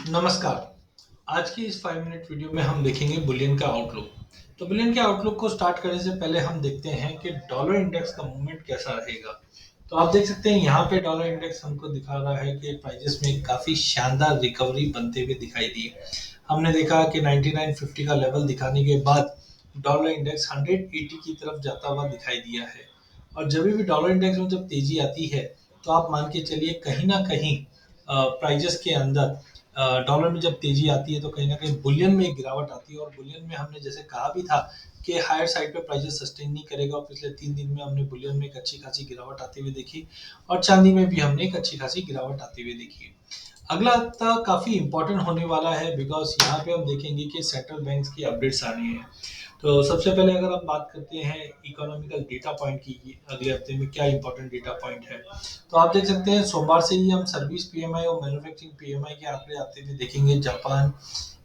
नमस्कार। आज की इस 5 मिनट वीडियो में हम देखेंगे बुलियन का आउटलुक। तो बुलियन के आउटलुक को स्टार्ट करने से पहले हम देखते हैं कि डॉलर इंडेक्स का मूवमेंट कैसा रहेगा। तो आप देख सकते हैं यहाँ पे डॉलर इंडेक्स हमको दिखा रहा है कि प्राइसेस में काफ़ी शानदार रिकवरी बनते हुए दिखाई दी। हमने देखा कि 9950 का लेवल दिखाने के बाद डॉलर इंडेक्स 180 की तरफ जाता हुआ दिखाई दिया है। और जब भी डॉलर इंडेक्स में जब तेज़ी आती है, तो आप मान के चलिए कहीं न कहीं प्राइजेस के अंदर डॉलर में जब तेजी आती है तो कहीं ना कहीं बुलियन में एक गिरावट आती है और बुलियन में हमने जैसे कहा भी था कि हायर साइड पे प्राइजेस सस्टेन नहीं करेगा और पिछले 3 दिन में हमने बुलियन में एक अच्छी खासी गिरावट आती हुई देखी और चांदी में भी हमने एक अच्छी खासी गिरावट आती हुई देखी। अगला हफ्ता काफी इंपॉर्टेंट होने वाला है बिकॉज यहाँ पे हम देखेंगे कि सेंट्रल बैंक्स की अपडेट्स आनी है। तो सबसे पहले अगर हम बात करते हैं इकोनॉमिकल डेटा पॉइंट की कि अगले हफ्ते में क्या इंपॉर्टेंट डेटा पॉइंट है, तो आप देख सकते हैं सोमवार से ही हम सर्विस पीएमआई और मैन्युफैक्चरिंग पीएमआई के आंकड़े आते हुए देखेंगे जापान,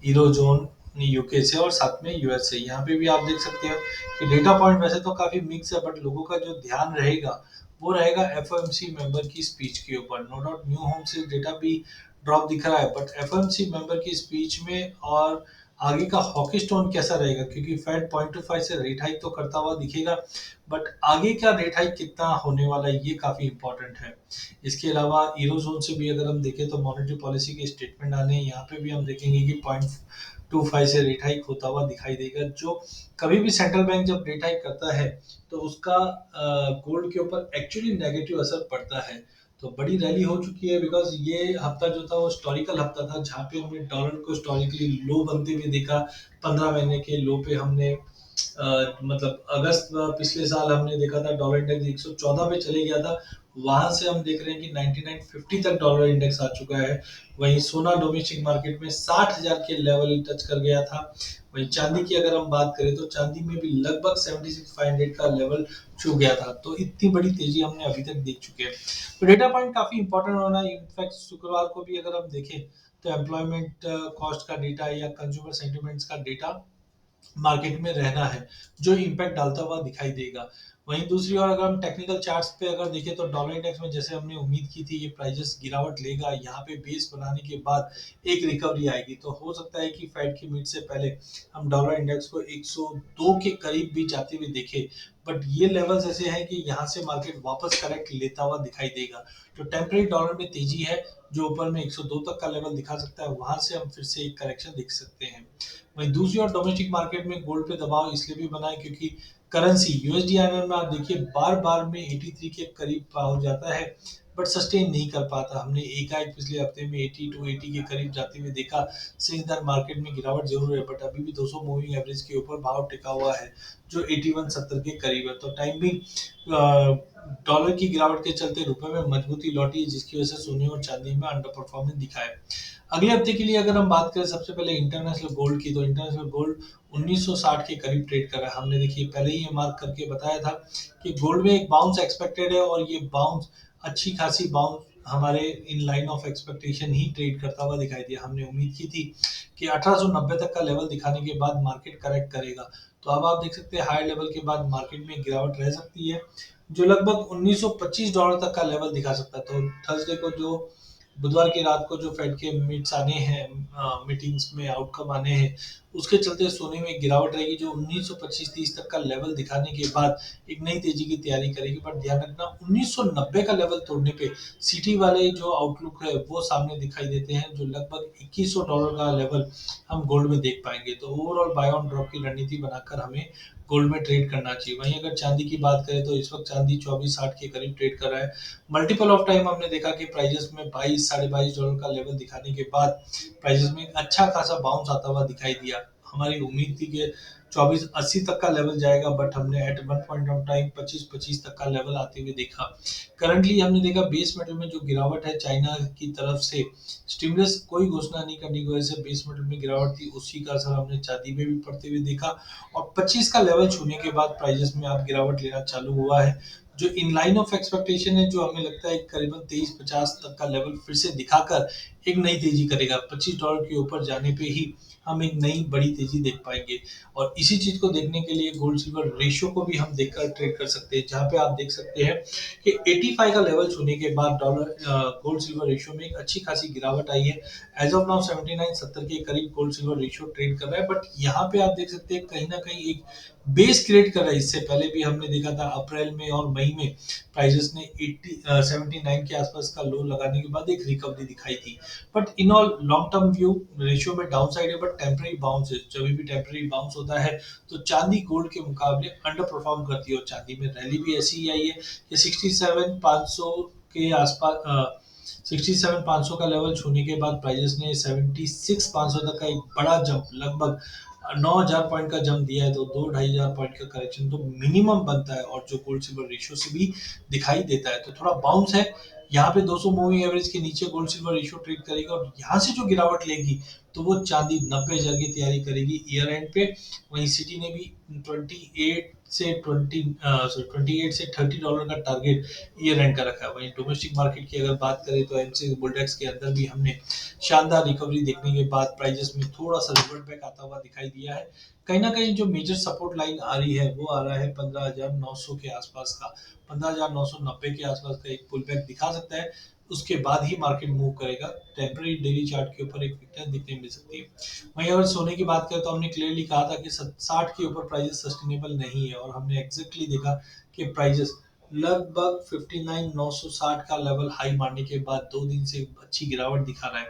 यूरोजोन, यूके से और साथ में यूएस से। यहाँ पे भी आप देख सकते हो कि डेटा पॉइंट वैसे तो काफी मिक्स है बट लोगों का जो ध्यान रहेगा वो रहेगा एफओएमसी मेंबर की स्पीच के ऊपर। नो डाउट न्यू होम से डेटा भी ड्रॉप दिख रहा है बट एफओएमसी मेंबर की स्पीच में और आगे का हॉकी स्टोन कैसा रहेगा क्योंकि फेड 0.25 से रेट हाइक तो करता हुआ दिखेगा बट आगे का रेट हाइक कितना होने वाला है ये काफी इंपॉर्टेंट है। इसके अलावा यूरोजोन से भी अगर हम देखें तो मॉनेटरी पॉलिसी के स्टेटमेंट आने हैं, यहाँ पे भी हम देखेंगे कि 0.25 से रेट हाइक होता हुआ दिखाई देगा। जो कभी भी सेंट्रल बैंक जब रेट हाइक करता है तो उसका गोल्ड के ऊपर एक्चुअली नेगेटिव असर पड़ता है। तो बड़ी रैली हो चुकी है बिकॉज ये हफ्ता जो था वो हिस्टोरिकल हफ्ता था जहाँ पे हमने डॉलर को हिस्टोरिकली लो बनते हुए देखा। 15 महीने के लो पे हमने मतलब अगस्त पिछले साल हमने देखा था डॉलर इंडेक्स 114 पे चले गया था। वहां से हम देख रहे हैं कि 9950 तक डॉलर इंडेक्स आ चुका है। वहीं सोना डोमेस्टिक मार्केट में 60,000 के लेवल टच कर गया था। वहीं चांदी की अगर हम बात करें तो चांदी में भी लगभग 76,500 का लेवल छू गया था। तो इतनी बड़ी तेजी हमने अभी तक देख चुके हैं। तो डेटा पॉइंट काफी इंपॉर्टेंट होना है। इनफैक्ट शुक्रवार को भी अगर हम देखें तो एम्प्लॉयमेंट कॉस्ट का डेटा या कंज्यूमर सेंटिमेंट्स का डेटा मार्केट में रहना है जो इम्पैक्ट डालता हुआ दिखाई देगा। वहीं दूसरी ओर अगर हम टेक्निकल चार्ट्स पे अगर देखें तो डॉलर इंडेक्स में जैसे हमने उम्मीद की थी ये प्राइजेस गिरावट लेगा, यहाँ पे बेस बनाने के बाद एक रिकवरी आएगी। तो हो सकता है कि फेड की मीट से पहले हम डॉलर इंडेक्स को 102 के करीब भी जाते हुए देखें। बट ये लेवल्स ऐसे हैं कि यहाँ से मार्केट वापस करेक्ट लेता हुआ दिखाई देगा। तो टेम्परेरी डॉलर में तेजी है जो ऊपर में 102 तक का लेवल दिखा सकता है, वहां से हम फिर से एक करेक्शन दिख सकते हैं। वहीं दूसरी ओर डोमेस्टिक मार्केट में गोल्ड पे दबाव इसलिए भी बना है क्योंकि करेंसी यूएसडी आईएनआर में आप देखिए बार बार में 83 के करीब पहुंच जाता है बट सस्टेन नहीं कर पाता। हमने एकाएक पिछले हफ्ते में 82 80 के करीब जाते हुए देखा। सिंस दैट मार्केट में गिरावट जरूर है बट अभी भी 200 मूविंग एवरेज के ऊपर भाव टिका हुआ है जो 8170 के करीब है। तो टाइम भी डॉलर की गिरावट के चलते रुपए में मजबूती लौटी है जिसकी वजह से सोने और चांदी में अंडर परफॉर्मेंस दिखा है। अगले हफ्ते के लिए अगर हम बात करें सबसे पहले इंटरनेशनल गोल्ड की, तो इंटरनेशनल गोल्ड 1960 के करीब ट्रेड कर रहा है। हमने देखिए पहले ही ये मार्क करके बताया था कि गोल्ड में एक बाउंस एक्सपेक्टेड है और ये बाउंस अच्छी खासी बाउंस हमारे in line of expectation he trade करता हुआ दिखाई दिया। हमने उम्मीद की थी कि 1890 तक का लेवल दिखाने के बाद मार्केट करेक्ट करेगा। तो अब आप देख सकते हैं हाई लेवल के बाद मार्केट में गिरावट रह सकती है जो लगभग $1925 तक का लेवल दिखा सकता है। तो थर्सडे को जो बुधवार की रात को जो फेड के मीट्स आने हैं, मीटिंग्स में आउटकम आने हैं, उसके चलते सोने में एक गिरावट रहेगी जो 1925-30 तक का लेवल दिखाने के बाद एक नई तेजी की तैयारी करेगी। बट ध्यान रखना 1990 का लेवल तोड़ने पे सिटी वाले जो आउटलुक है वो सामने दिखाई देते हैं जो लगभग $2100 का लेवल हम गोल्ड में देख पाएंगे। तो ओवरऑल बाय ऑन ड्रॉप की रणनीति बनाकर हमें गोल्ड में ट्रेड करना चाहिए। वहीं अगर चांदी की बात करें तो इस वक्त चांदी 2460 के करीब ट्रेड कर रहा है। मल्टीपल ऑफ टाइम हमने देखा कि प्राइजेस में 22 $22.5 का लेवल दिखाने के बाद प्राइजेस में एक अच्छा खासा बाउंस आता हुआ दिखाई दिया। हमारी उम्मीद थी कि 2480 तक का लेवल जाएगा बट हमने at one point of time 2525 तक का लेवल आते हुए देखा। करंटली हमने देखा बेस मेटल में जो गिरावट है चाइना की तरफ से स्टिमुलस कोई घोषणा नहीं करने की वजह से बेस मेटल में गिरावट थी, उसी का असर हमने चांदी में भी पड़ते हुए देखा। और 25 का लेवल छूने के बाद प्राइजेस में आप गिरावट लेना चालू हुआ है जो इन लाइन ऑफ एक्सपेक्टेशन है, जो हमें लगता है करीबन 2350 तक का लेवल फिर से दिखाकर एक नई तेजी करेगा। $25 के ऊपर जाने पे ही हम एक नई बड़ी तेजी देख पाएंगे। और इसी चीज को देखने के लिए गोल्ड सिल्वर रेशियो को भी हम देखकर ट्रेड कर सकते हैं, जहां पे आप देख सकते हैं कि 85 का लेवल छूने के बाद डॉलर गोल्ड सिल्वर रेशियो में एक अच्छी खासी गिरावट आई है। एज ऑफ नाउ 79 70 के करीब गोल्ड सिल्वर रेशियो ट्रेड कर रहा है, बट यहाँ पे आप देख सकते हैं कहीं ना कहीं एक बेस क्रिएट कर रहा है। इससे पहले भी हमने देखा था अप्रैल में और मई में प्राइसेस ने 79 के आसपास का लो लगाने के बाद एक रिकवरी दिखाई थी। But in all long term view ratio में डाउन साइड है, बट टेम्पररी बाउंस है। जब भी टेम्पररी बाउंस होता है तो चांदी गोल्ड के मुकाबले अंडर परफॉर्म करती है, और चांदी में रैली भी ऐसी ही आई है कि 67,500 के आसपास 67,500 का लेवल छूने के बाद प्राइजेस ने 76,500 तक का एक बड़ा जंप, लगभग 9,000 पॉइंट का जंप दिया है। तो 2-2,500 पॉइंट का करेक्शन तो मिनिमम बनता है, और जो गोल्ड सिल्वर रेशियो से भी दिखाई देता है। तो थोड़ा बाउंस है यहाँ पे, 200 मूविंग एवरेज के नीचे गोल्ड सिल्वर रेशियो ट्रेड करेगा, और यहाँ से जो गिरावट लेगी तो वो चांदी 90,000 की तैयारी करेगी ईयर एंड पे। वहीं सिटी ने भी 28 से $30 का टारगेट ईयर एंड का रखा है। वहीं डोमेस्टिक मार्केट की अगर बात करें तो एमसी बुलडेक्स के अंदर भी हमने शानदार रिकवरी देखने के बाद प्राइजेस में थोड़ा सा रिवर्ट बैक आता हुआ दिखाई दिया है। कहीं ना कहीं जो मेजर सपोर्ट लाइन आ रही है वो आ रहा है 15,900 के आसपास का। 15,990 के आसपास का एक पुल बैक दिखा सकता है, उसके बाद ही मार्केट मूव करेगा। टेम्पररी डेली चार्ट के ऊपर एक वीकनेस दिखने मिल सकती है। वहीं अगर सोने की बात करें तो हमने क्लियरली कहा था कि 60 के ऊपर प्राइजेस सस्टेनेबल नहीं है, और हमने एग्जैक्टली देखा कि प्राइजेस लगभग 59,960 का लेवल हाई मारने के बाद 2 दिन से अच्छी गिरावट दिखा रहा है।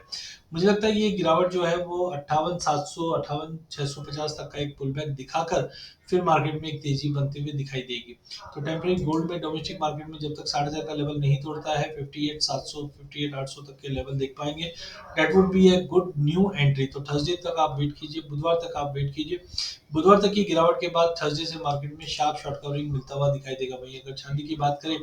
मुझे लगता है ये गिरावट जो है वो 58,700 58,650 तक का एक पुल बैक दिखाकर फिर मार्केट में एक तेजी बनते हुए दिखाई देगी। तो टेम्पररी गोल्ड में डोमेस्टिक मार्केट में जब तक 60,000 का लेवल नहीं तोड़ता है 58,700 58,800 तक के लेवल देख पाएंगे। That would be a good new entry. तो थर्सडे तक आप वेट कीजिए, बुधवार तक आप वेट कीजिए। बुधवार तक की गिरावट के बाद थर्सडे से मार्केट में शार्प शॉर्ट कवरिंग मिलता हुआ दिखाई देगा। वहीं अगर चांदी की बात करें,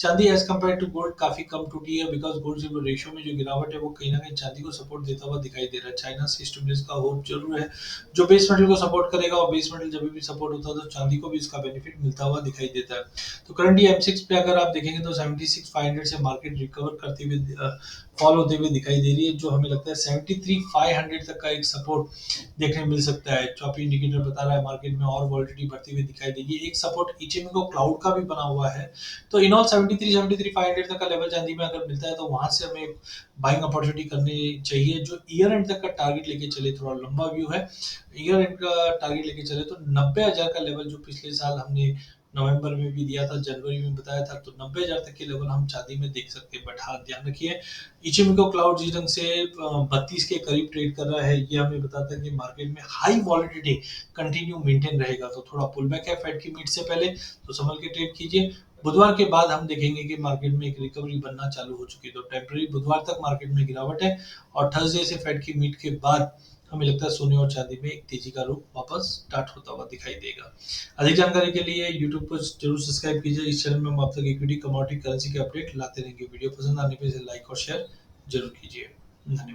चांदी एज कम्पेयर टू गोल्ड काफी कम टूटी है, बिकॉज गोल्ड सिल्वर रेशियो में जो गिरावट है वो कहीं ना कहीं चांदी को सपोर्ट देता हुआ दिखाई दे रहा है। चाइना से स्टिमुलस का होप जरूर है जो बेस मेटल को सपोर्ट करेगा, और बेस मेटल जब भी सपोर्ट होता है तो चांदी को भी इसका बेनिफिट मिलता हुआ दिखाई देता है। तो करंटली M6 पे अगर आप देखेंगे तो 76,500 से मार्केट रिकवर करते हुए फॉल होते हुए दिखाई दे रही है, जो हमें लगता है 73,500 तक का एक सपोर्ट देखने मिल सकता है। चॉपी इंडिकेटर बता रहा है मार्केट में और वॉलिटिलिटी बढ़ती हुई दिखाई देगी। एक सपोर्ट इचिमिको क्लाउड का भी बना हुआ है। तो इन ऑल 73,500 तक का लेवल चांदी में अगर मिलता है तो वहां से हमें बाइंग अपॉर्चुनिटी करनी चाहिए, जो ईयर एंड तक का टारगेट लेके चले। थोड़ा लंबा व्यू है, ईयर एंड का टारगेट लेके चले तो 90,000 का लेवल जो पिछले साल हमने नवंबर में भी दिया था, जनवरी में बताया था, तो 90,000 तक के लेवल हम चांदी में देख सकते हैं। बट हाँ, ध्यान रखिए इचिमिको क्लाउड जिस ढंग से 32 के करीब ट्रेड कर रहा है, ये हमें बताता है कि मार्केट में हाई वॉलिडिटी कंटिन्यू मेंटेन रहेगा। तो थोड़ा पुल बैक है फेड की मीट से पहले, तो संभल के ट्रेड कीजिए। बुधवार के बाद हम देखेंगे कि मार्केट में एक रिकवरी बनना चालू हो चुकी है। तो टेम्पररी बुधवार तक मार्केट में गिरावट है, और थर्सडे से फेड की मीट के बाद हमें लगता है सोने और चांदी में एक तेजी का रुख वापस स्टार्ट होता हुआ दिखाई देगा। अधिक जानकारी के लिए यूट्यूब पर जरूर सब्सक्राइब कीजिए। इस चैनल में हम आप तक इक्विटी कमोडिटी करेंसी के अपडेट लाते रहेंगे। वीडियो पसंद आने पर इसे लाइक और शेयर जरूर कीजिए। धन्यवाद।